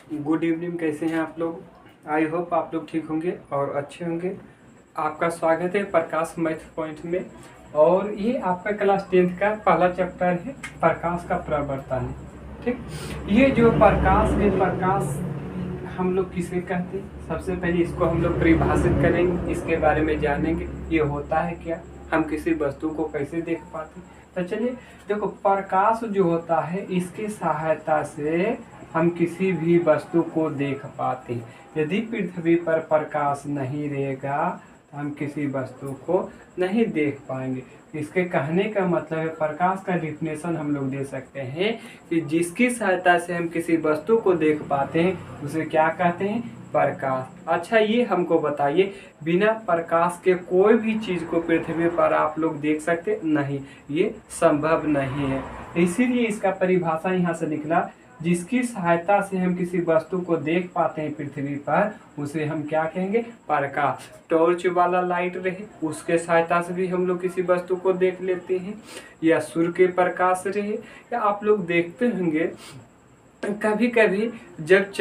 Good evening. कैसे हैं आप लोग? आई होप आप लोग ठीक होंगे और अच्छे होंगे। आपका स्वागत है प्रकाश मैथ पॉइंट में। और ये आपका क्लास 10th का पहला चैप्टर है, प्रकाश का प्रवर्तन। ठीक, ये जो प्रकाश है, प्रकाश हम लोग किसे कहते हैं? सबसे पहले इसको हम लोग परिभाषित करेंगे, इसके बारे में जानेंगे ये होता है क्या, हम किसी वस्तु को कैसे देख पाते हैं। तो चलिए देखो, प्रकाश जो होता है इसकी सहायता से हम किसी भी वस्तु को देख पाते हैं। यदि पृथ्वी पर प्रकाश नहीं रहेगा तो हम किसी वस्तु को नहीं देख पाएंगे। इसके कहने का मतलब है, प्रकाश का डिफिनेशन हम लोग दे सकते हैं कि जिसकी सहायता से हम किसी वस्तु को देख पाते हैं उसे क्या कहते हैं? प्रकाश। अच्छा, ये हमको बताइए, बिना प्रकाश के कोई भी चीज को पृथ्वी पर आप लोग देख सकते नहीं, ये संभव नहीं है। इसीलिए इसका परिभाषा यहाँ से निकला, जिसकी सहायता से हम किसी वस्तु को देख पाते हैं पृथ्वी पर उसे हम क्या कहेंगे? प्रकाश। टॉर्च वाला लाइट रहे उसके सहायता से भी हम लोग किसी वस्तु को देख लेते हैं, या सूर्य के प्रकाश रहे, या आप लोग देखते होंगे कभी कभी जब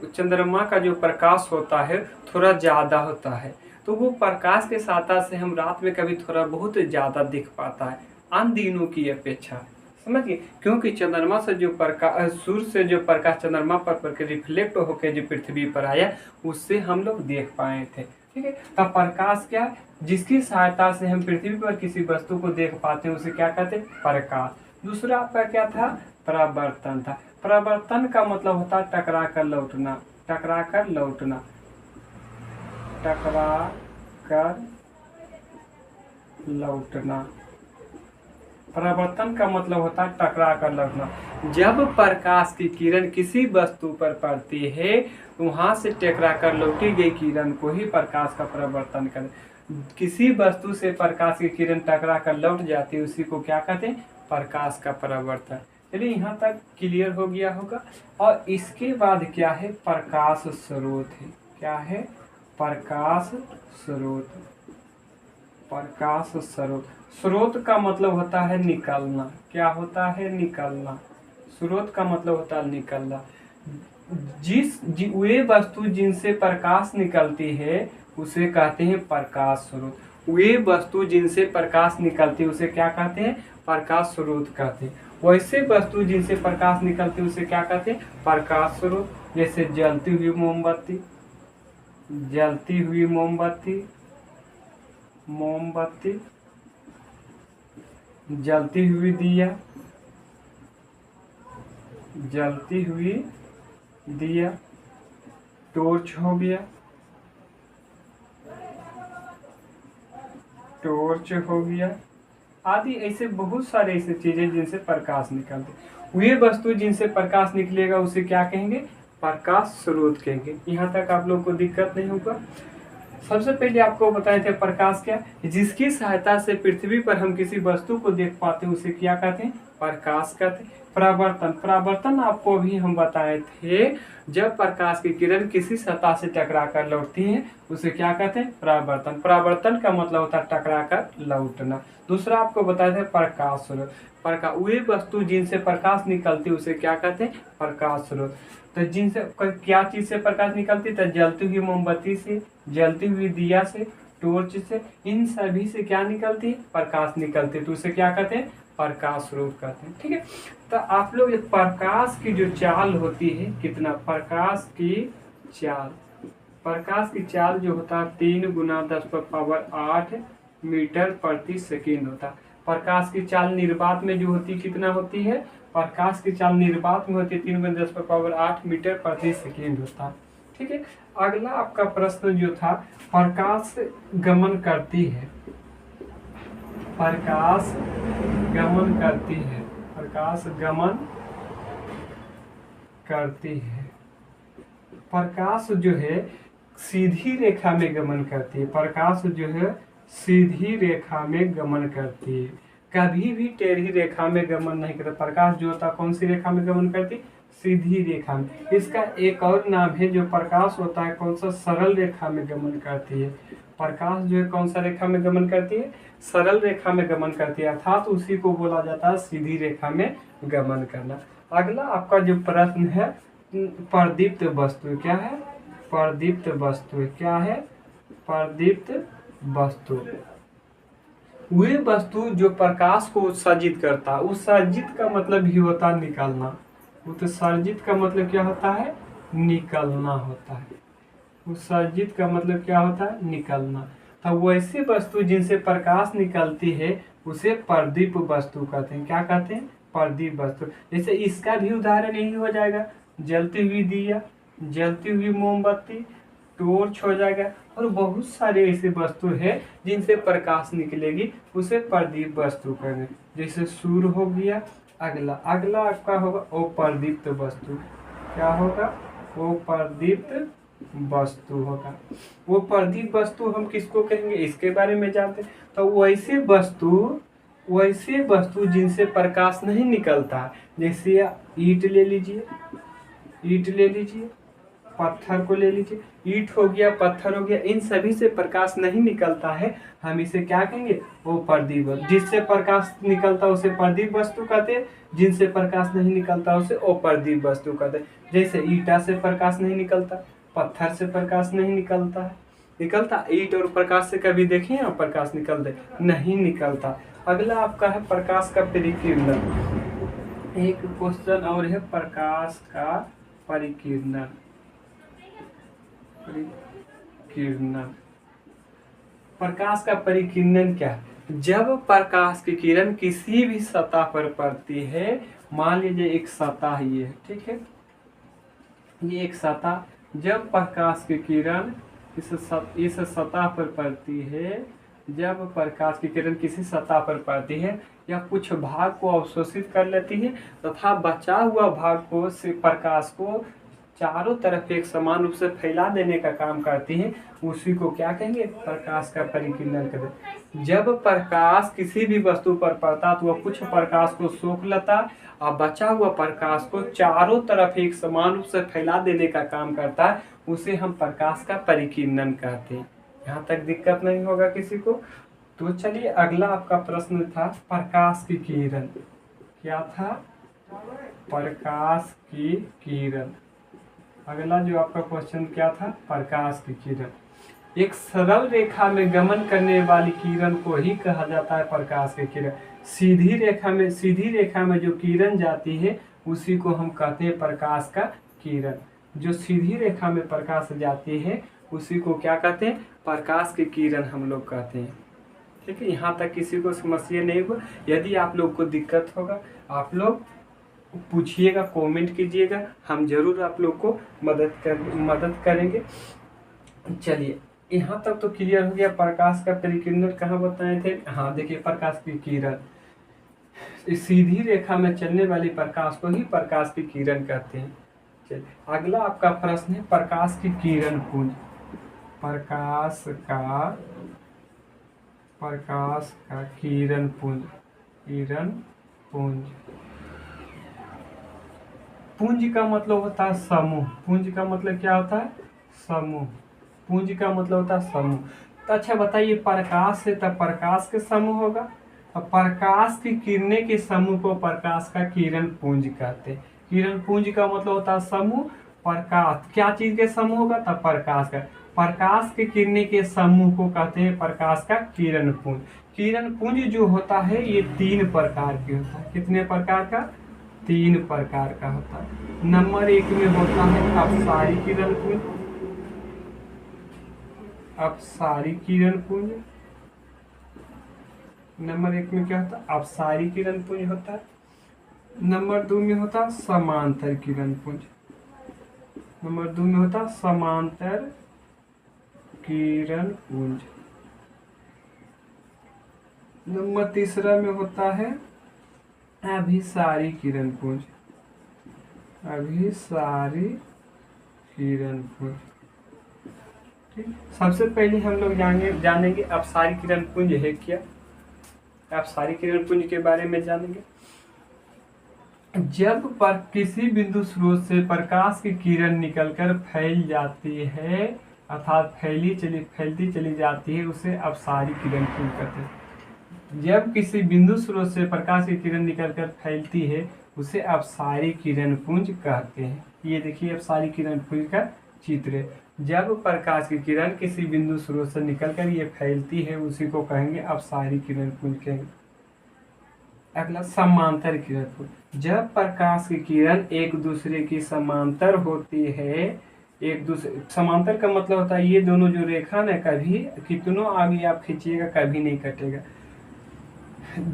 चंद्रमा का जो प्रकाश होता है थोड़ा ज़्यादा होता है, तो वो प्रकाश के सहायता से हम रात में कभी थोड़ा बहुत ज़्यादा दिख पाता है अन्य दिनों की अपेक्षा। समझिए, क्योंकि चंद्रमा से जो प्रकाश, सूर्य से जो प्रकाश चंद्रमा पर रिफ्लेक्ट होकर जो पृथ्वी पर आया उससे हम लोग देख पाए थे। ठीक है, तब प्रकाश क्या है? जिसकी सहायता से हम पृथ्वी पर किसी वस्तु को देख पाते हैं उसे क्या कहते हैं? प्रकाश। दूसरा आपका क्या था? परावर्तन था। परावर्तन का मतलब होता है टकरा कर लौटना, टकरा कर लौटना, टकरा कर लौटना। परावर्तन का मतलब होता है टकरा कर लौटना। जब प्रकाश की किरण किसी वस्तु पर पड़ती है तो वहां से टकरा कर लौटी गई किरण को ही प्रकाश का परावर्तन कर। किसी वस्तु से प्रकाश की किरण टकरा कर लौट जाती है उसी को क्या कहते हैं? प्रकाश का परावर्तन। चलिए, यहाँ तक क्लियर हो गया होगा। और इसके बाद क्या है? प्रकाश स्रोत है। क्या है? प्रकाश स्रोत। प्रकाश स्रोत। स्रोत का मतलब होता है निकलना। क्या होता है? निकलना। स्रोत का मतलब होता है निकलना। वे वस्तु जिनसे प्रकाश निकलती है उसे कहते हैं प्रकाश स्रोत। वे वस्तु जिनसे प्रकाश निकलती है उसे क्या कहते हैं? प्रकाश स्रोत कहते हैं। वैसे वस्तु जिनसे प्रकाश निकलती है उसे क्या कहते हैं? प्रकाश स्रोत। जैसे जलती हुई मोमबत्ती, जलती हुई मोमबत्ती, मोमबत्ती, जलती हुई दिया, जलती हुई दिया, टॉर्च हो गया, टॉर्च हो गया आदि। ऐसे बहुत सारे ऐसे चीजें जिनसे प्रकाश निकलते। वे वस्तु जिनसे प्रकाश निकलेगा उसे क्या कहेंगे? प्रकाश स्रोत कहेंगे। यहाँ तक आप लोग को दिक्कत नहीं होगा। सबसे पहले आपको बताए थे प्रकाश क्या, जिसकी सहायता से पृथ्वी पर हम किसी वस्तु को देख पाते हैं उसे क्या कहते हैं? प्रकाश कहते हैं। परावर्तन। परावर्तन आपको भी हम बताए थे, जब प्रकाश की किरण किसी सतह से टकरा कर लौटती है उसे क्या कहते हैं? परावर्तन। परावर्तन का मतलब होता है टकरा कर लौटना। दूसरा आपको बताए थे प्रकाश स्रोत। वे वस्तु जिनसे प्रकाश निकलती है उसे क्या कहते हैं? प्रकाश स्रोत। तो जिनसे क्या चीज से प्रकाश निकलती है? तो जलती हुई मोमबत्ती से, जलती हुई दिया से, टॉर्च से, इन सभी से क्या निकलती है? प्रकाश निकलती है, तो उसे क्या कहते हैं? प्रकाश स्रोत कहते हैं। ठीक है, तो आप लोग प्रकाश की जो चाल होती है, कितना प्रकाश की चाल, प्रकाश की चाल जो होता है 3 × 10⁸ मीटर प्रति सेकेंड होता है। प्रकाश की चाल निर्वात में जो होती कितना होती है? प्रकाश की चाल निर्वात में होती है 3 × 10⁸ मीटर प्रति सेकेंड होता है। ठीक है, अगला आपका प्रश्न जो था, प्रकाश गमन करती है, प्रकाश गमन करती है, प्रकाश गमन करती है। प्रकाश जो है सीधी रेखा में गमन करती है। प्रकाश जो है सीधी रेखा में गमन करती है, कभी भी टेढ़ी रेखा में गमन नहीं करता। प्रकाश जो होता है कौन सी रेखा में गमन करती? सीधी रेखा में। इसका एक और नाम है, जो प्रकाश होता है कौन सा? सरल रेखा में गमन करती है। प्रकाश जो है कौन सा रेखा में गमन करती है? सरल रेखा में गमन करती है, अर्थात उसी को बोला जाता है सीधी रेखा में गमन करना। अगला आपका जो प्रश्न है, प्रदीप्त वस्तु क्या है? प्रदीप्त वस्तु क्या है? प्रदीप्त वस्तु वे वस्तु जो प्रकाश को उत्सर्जित करता है। उत्सर्जित का मतलब ही होता है निकलना। उत्सर्जित का मतलब क्या होता है? निकलना होता है। उत्सर्जित का मतलब क्या होता है? निकलना। तो वैसी वस्तु जिनसे प्रकाश निकलती है उसे प्रदीप वस्तु कहते हैं। क्या कहते हैं? प्रदीप वस्तु। जैसे इसका भी उदाहरण यही हो जाएगा, जलती हुई दिया, जलती हुई मोमबत्ती, टॉर्च हो जाएगा, और बहुत सारे ऐसे वस्तु है जिनसे प्रकाश निकलेगी, उसे प्रदीप वस्तु कहते हैं। जैसे सूर्य हो गया। अगला आपका होगा अप्रदीप्त वस्तु। क्या होगा? वो प्रदीप्त वस्तु होगा। वो प्रदीप वस्तु हम किसको कहेंगे, इसके बारे में जानते हैं। तो वैसे वस्तु जिनसे प्रकाश नहीं निकलता, जैसे ईंट ले लीजिए, पत्थर को ले लीजिए। ईंट हो गया, पत्थर हो गया, इन सभी से प्रकाश नहीं निकलता है, हम इसे क्या कहेंगे? वो प्रदीप वस्तु। जिससे प्रकाश निकलता उसे प्रदीप वस्तु कहते हैं, जिनसे प्रकाश नहीं निकलता उसे अप्रदीप वस्तु कहते हैं। जैसे ईंटा से प्रकाश नहीं निकलता, पत्थर से प्रकाश नहीं निकलता है। निकलता ईंट और प्रकाश से कभी देखे हैं प्रकाश निकलते? नहीं निकलता। अगला आपका है प्रकाश का परिकीर्णन। एक क्वेश्चन और है प्रकाश का परिकीर्णन। प्रकाश का परिकीर्णन क्या है? जब प्रकाश की किरण किसी भी सतह पर पड़ती है, मान लीजिए एक सतह ये है, ठीक है, ये एक सतह, जब प्रकाश की किरण इस सतह पर पड़ती है, जब प्रकाश की किरण किसी सतह पर पड़ती है या कुछ भाग को अवशोषित कर लेती है तथा बचा हुआ भाग को से प्रकाश को चारों तरफ एक समान रूप से फैला देने का काम करती है, उसी को क्या कहेंगे? प्रकाश का परिकीर्णन करें। जब प्रकाश किसी भी वस्तु पर पड़ता तो वह कुछ प्रकाश को सोख लेता और बचा हुआ प्रकाश को चारों तरफ एक समान रूप से फैला देने का काम करता है, उसे हम प्रकाश का परिकीर्णन कहते हैं। यहाँ तक दिक्कत नहीं होगा किसी को? तो चलिए अगला आपका प्रश्न था प्रकाश की किरण। क्या था? प्रकाश की किरण। अगला जो आपका क्वेश्चन क्या था? प्रकाश की किरण। एक सरल रेखा में गमन करने वाली किरण को ही कहा जाता है प्रकाश की किरण। सीधी रेखा में जो किरण जाती है उसी को हम कहते हैं प्रकाश का किरण। जो सीधी रेखा में प्रकाश जाती है उसी को क्या कहते हैं? प्रकाश की किरण हम लोग कहते हैं। ठीक है, यहाँ तक किसी को समस्या नहीं होगा। यदि आप लोग को दिक्कत होगा आप लोग पूछिएगा, कमेंट कीजिएगा, हम जरूर आप लोग को मदद करेंगे। चलिए यहाँ तक तो क्लियर हो गया। प्रकाश का परिकीर्णन कहाँ बताए थे? हाँ देखिए, प्रकाश की किरण, सीधी रेखा में चलने वाली प्रकाश को ही प्रकाश की किरण कहते हैं। चलिए अगला आपका प्रश्न है प्रकाश की किरण पुंज। प्रकाश का किरण पुंज। पुंज का मतलब होता है समूह। पुंज का मतलब क्या होता है? समूह। पुंज का मतलब होता है समूह। तो अच्छा बताइए, प्रकाश है तो प्रकाश के समूह होगा, और प्रकाश की किरणें के समूह को प्रकाश का किरण पुंज कहते हैं। किरण पुंज का मतलब होता है समूह। प्रकाश क्या चीज के समूह होगा? तो प्रकाश का। प्रकाश के किरणें के समूह को कहते हैं प्रकाश का किरण पुंज। किरण पुंज जो होता है ये 3 प्रकार के होता है। कितने प्रकार का? 3 प्रकार का होता है। नंबर 1 में होता है अपसारी किरण पुंज। अपसारी किरण पुंज नंबर 1 में क्या होता है? अपसारी किरण पुंज होता है। नंबर 2 में होता है समांतर किरण पुंज। नंबर 2 में होता है समांतर किरण पुंज। नंबर 3 में होता है अभिसारी किरण पुंज। अभिसारी किरण पुंज। ठीक, सबसे पहले हम लोग जानेंगे अपसारी किरण पुंज है क्या। अपसारी किरण पुंज के बारे में जानेंगे। जब पर किसी बिंदु स्रोत से प्रकाश की किरण निकलकर फैल जाती है, अर्थात फैलती चली जाती है, उसे अपसारी किरण पुंज कहते हैं। जब किसी बिंदु स्रोत से प्रकाश की किरण निकलकर फैलती है उसे अपसारी किरण पुंज कहते हैं। ये देखिए अपसारी किरण पुंज का चित्र है। जब प्रकाश की किरण किसी बिंदु स्रोत से निकलकर ये फैलती है उसी को कहेंगे अपसारी किरण पुंज कहेंगे। अगला समांतर किरण पुंज। जब प्रकाश की किरण एक दूसरे की समांतर होती है, एक दूसरे समांतर का मतलब होता है ये दोनों जो रेखा ना कभी कितनों आगे आप खींचिएगा कभी नहीं कटेगा।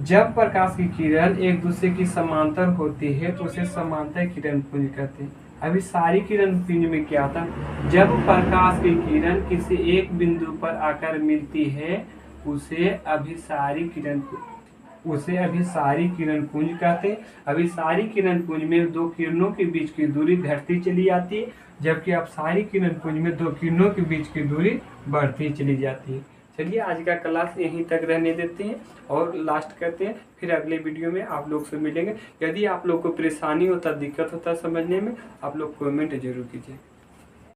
जब प्रकाश की किरण एक दूसरे की समांतर होती है तो उसे समांतर किरण पुंज कहते हैं। अभी सारी किरण पुंज में क्या था, जब प्रकाश की किरण किसी एक बिंदु पर आकर मिलती है उसे अभिसारी किरण पुंज कहते हैं। अभिसारी किरण पुंज में दो किरणों के बीच की दूरी घटती चली जाती है, जबकि अपसारी किरण पुंज में दो किरणों के बीच की दूरी बढ़ती चली जाती है। चलिए आज का क्लास यहीं तक रहने देते हैं और लास्ट करते हैं, फिर अगले वीडियो में आप लोग से मिलेंगे। यदि आप लोग को परेशानी होता, दिक्कत होता समझने में, आप लोग कमेंट जरूर कीजिए।